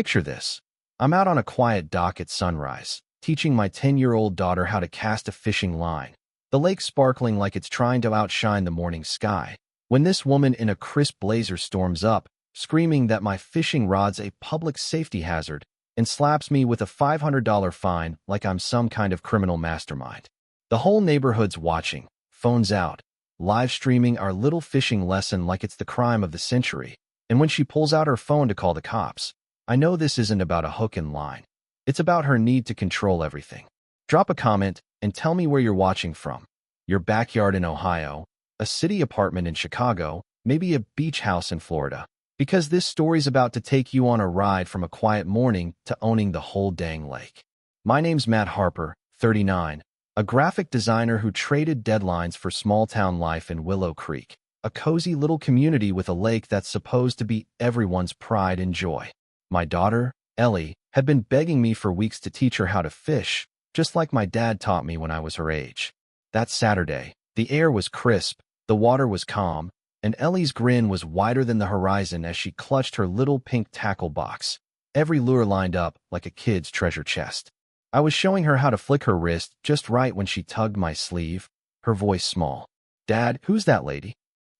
Picture this. I'm out on a quiet dock at sunrise, teaching my 10-year-old daughter how to cast a fishing line, the lake sparkling like it's trying to outshine the morning sky, when this woman in a crisp blazer storms up, screaming that my fishing rod's a public safety hazard, and slaps me with a $500 fine like I'm some kind of criminal mastermind. The whole neighborhood's watching, phones out, live streaming our little fishing lesson like it's the crime of the century, and when she pulls out her phone to call the cops, I know this isn't about a hook and line. It's about her need to control everything. Drop a comment and tell me where you're watching from. Your backyard in Ohio, a city apartment in Chicago, maybe a beach house in Florida. Because this story's about to take you on a ride from a quiet morning to owning the whole dang lake. My name's Matt Harper, 39, a graphic designer who traded deadlines for small-town life in Willow Creek, a cozy little community with a lake that's supposed to be everyone's pride and joy. My daughter, Ellie, had been begging me for weeks to teach her how to fish, just like my dad taught me when I was her age. That Saturday, the air was crisp, the water was calm, and Ellie's grin was wider than the horizon as she clutched her little pink tackle box, every lure lined up like a kid's treasure chest. I was showing her how to flick her wrist just right when she tugged my sleeve, her voice small. "Dad, who's that lady?"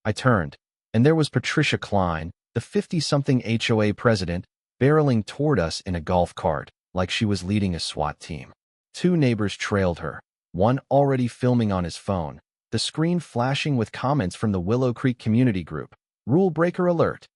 I turned, and there was Patricia Klein, the 50-something HOA president, barreling toward us in a golf cart, like she was leading a SWAT team. Two neighbors trailed her, one already filming on his phone, the screen flashing with comments from the Willow Creek community group. "Rule breaker alert."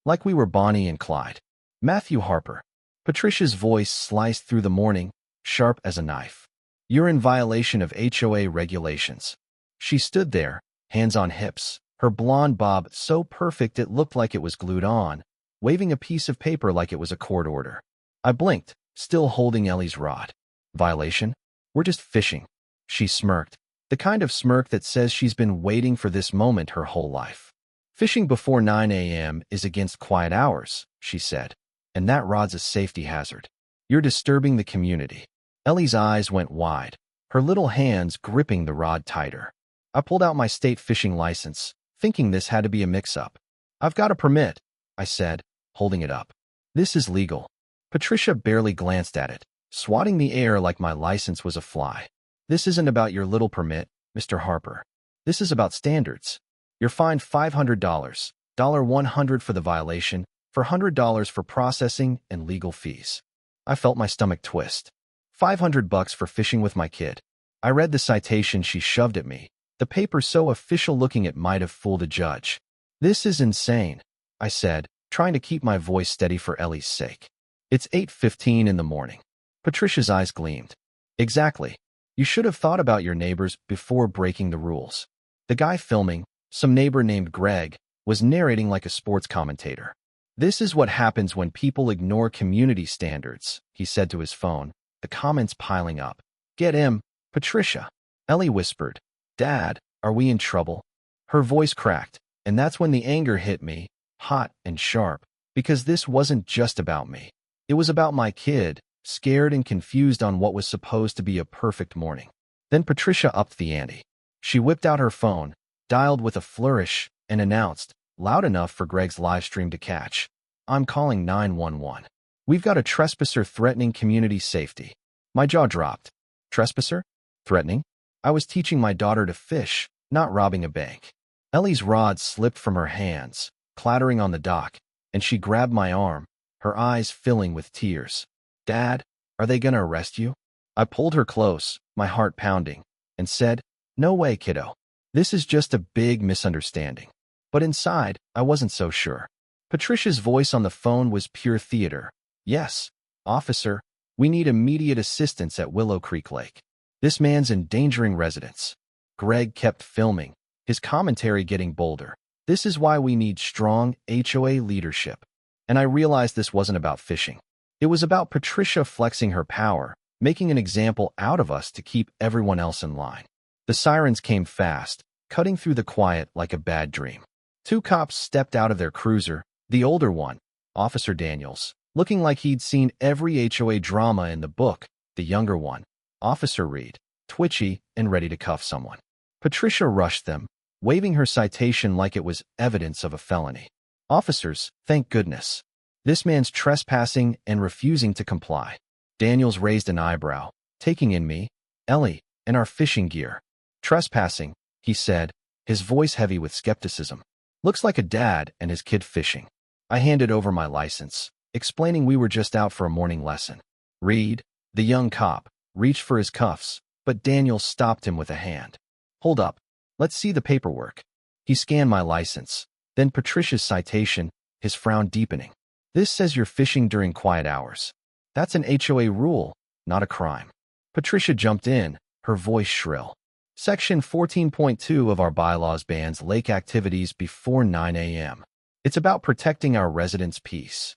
Like we were Bonnie and Clyde. "Matthew Harper." Patricia's voice sliced through the morning, sharp as a knife. "You're in violation of HOA regulations." She stood there, hands on hips, her blonde bob so perfect it looked like it was glued on, waving a piece of paper like it was a court order. I blinked, still holding Ellie's rod. "Violation? We're just fishing." She smirked, the kind of smirk that says she's been waiting for this moment her whole life. "Fishing before 9 a.m. is against quiet hours," she said, "and that rod's a safety hazard. You're disturbing the community." Ellie's eyes went wide, her little hands gripping the rod tighter. I pulled out my state fishing license, thinking this had to be a mix-up. "I've got a permit," I said, holding it up. "This is legal." Patricia barely glanced at it, swatting the air like my license was a fly. "This isn't about your little permit, Mr. Harper. This is about standards. You're fined $500, $100 for the violation, for $100 for processing and legal fees." I felt my stomach twist. $500 for fishing with my kid. I read the citation she shoved at me, the paper so official looking it might have fooled a judge. "This is insane," I said, trying to keep my voice steady for Ellie's sake. "It's 8:15 in the morning." Patricia's eyes gleamed. "Exactly. You should have thought about your neighbors before breaking the rules." The guy filming, some neighbor named Greg, was narrating like a sports commentator. "This is what happens when people ignore community standards," he said to his phone, the comments piling up. "Get him, Patricia." Ellie whispered, "Dad, are we in trouble?" Her voice cracked, and that's when the anger hit me, hot and sharp, because this wasn't just about me. It was about my kid, scared and confused on what was supposed to be a perfect morning. Then Patricia upped the ante. She whipped out her phone, dialed with a flourish, and announced, loud enough for Greg's live stream to catch, "I'm calling 911. We've got a trespasser threatening community safety." My jaw dropped. Trespasser? Threatening? I was teaching my daughter to fish, not robbing a bank. Ellie's rod slipped from her hands, clattering on the dock, and she grabbed my arm, her eyes filling with tears. "Dad, are they gonna arrest you?" I pulled her close, my heart pounding, and said, "No way, kiddo. This is just a big misunderstanding." But inside, I wasn't so sure. Patricia's voice on the phone was pure theater. "Yes, officer, we need immediate assistance at Willow Creek Lake. This man's endangering residents." Greg kept filming, his commentary getting bolder. "This is why we need strong HOA leadership." And I realized this wasn't about fishing. It was about Patricia flexing her power, making an example out of us to keep everyone else in line. The sirens came fast, cutting through the quiet like a bad dream. Two cops stepped out of their cruiser, the older one, Officer Daniels, looking like he'd seen every HOA drama in the book, the younger one, Officer Reed, twitchy and ready to cuff someone. Patricia rushed them, waving her citation like it was evidence of a felony. "Officers, thank goodness. This man's trespassing and refusing to comply. Daniels raised an eyebrow, taking in me, Ellie, and our fishing gear. Trespassing, he said, his voice heavy with skepticism. Looks like a dad and his kid fishing. I handed over my license, explaining we were just out for a morning lesson. Reed, the young cop, reached for his cuffs, but Daniels stopped him with a hand. Hold up. Let's see the paperwork. He scanned my license, then Patricia's citation, his frown deepening. This says you're fishing during quiet hours. That's an HOA rule, not a crime. Patricia jumped in, her voice shrill. Section 14.2 of our bylaws bans lake activities before 9 a.m. It's about protecting our residents' peace.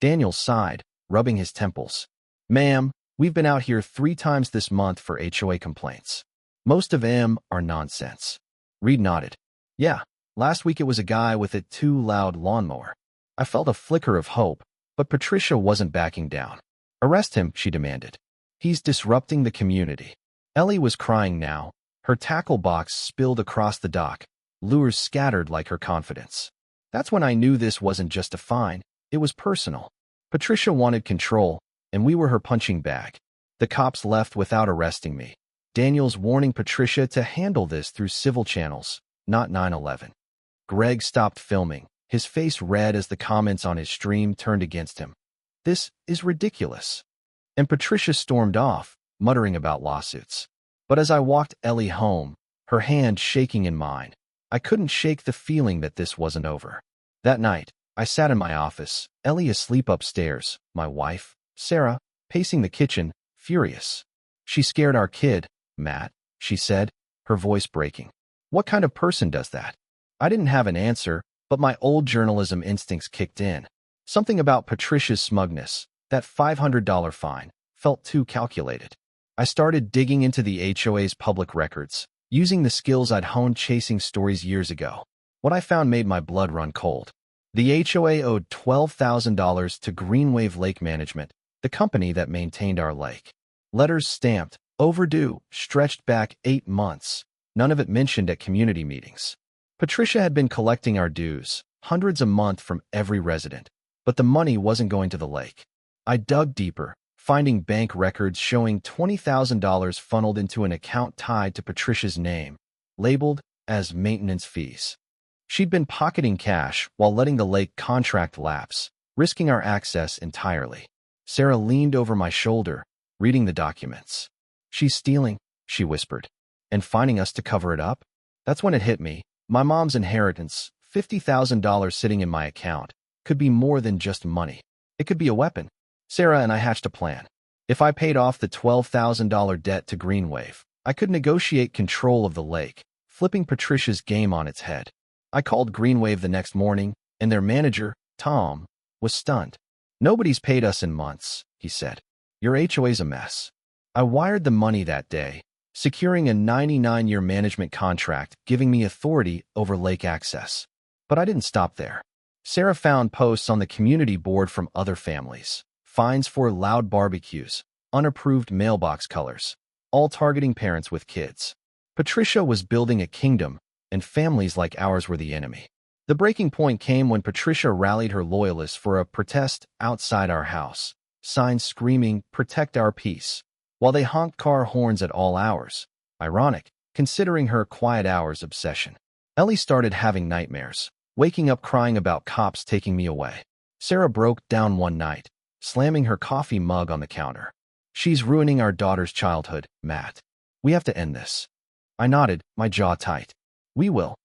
Daniel sighed, rubbing his temples. Ma'am, we've been out here 3 times this month for HOA complaints. Most of them are nonsense. Reed nodded. Yeah, last week it was a guy with a too loud lawnmower. I felt a flicker of hope, but Patricia wasn't backing down. Arrest him, she demanded. He's disrupting the community. Ellie was crying now, her tackle box spilled across the dock, lures scattered like her confidence. That's when I knew this wasn't just a fine, it was personal. Patricia wanted control, and we were her punching bag. The cops left without arresting me. Daniels warning Patricia to handle this through civil channels, not 9/11. Greg stopped filming, his face red as the comments on his stream turned against him. This is ridiculous. And Patricia stormed off, muttering about lawsuits. But as I walked Ellie home, her hand shaking in mine, I couldn't shake the feeling that this wasn't over. That night, I sat in my office, Ellie asleep upstairs, my wife, Sarah, pacing the kitchen, furious. She scared our kid, Matt, she said, her voice breaking. What kind of person does that? I didn't have an answer, but my old journalism instincts kicked in. Something about Patricia's smugness, that $500 fine, felt too calculated. I started digging into the HOA's public records, using the skills I'd honed chasing stories years ago. What I found made my blood run cold. The HOA owed $12,000 to Greenwave Lake Management, the company that maintained our lake. Letters stamped, overdue, stretched back 8 months. None of it mentioned at community meetings. Patricia had been collecting our dues, hundreds a month from every resident, but the money wasn't going to the lake. I dug deeper, finding bank records showing $20,000 funneled into an account tied to Patricia's name, labeled as maintenance fees. She'd been pocketing cash while letting the lake contract lapse, risking our access entirely. Sarah leaned over my shoulder, reading the documents. She's stealing, she whispered, and finding us to cover it up? That's when it hit me. My mom's inheritance, $50,000 sitting in my account, could be more than just money. It could be a weapon. Sarah and I hatched a plan. If I paid off the $12,000 debt to Greenwave, I could negotiate control of the lake, flipping Patricia's game on its head. I called Greenwave the next morning, and their manager, Tom, was stunned. Nobody's paid us in months, he said. Your HOA's a mess. I wired the money that day, securing a 99-year management contract giving me authority over lake access. But I didn't stop there. Sarah found posts on the community board from other families, fines for loud barbecues, unapproved mailbox colors, all targeting parents with kids. Patricia was building a kingdom, and families like ours were the enemy. The breaking point came when Patricia rallied her loyalists for a protest outside our house, signs screaming, "Protect our peace," while they honked car horns at all hours. Ironic, considering her quiet hours obsession. Ellie started having nightmares, waking up crying about cops taking me away. Sarah broke down one night, slamming her coffee mug on the counter. She's ruining our daughter's childhood, Matt. We have to end this. I nodded, my jaw tight. We will.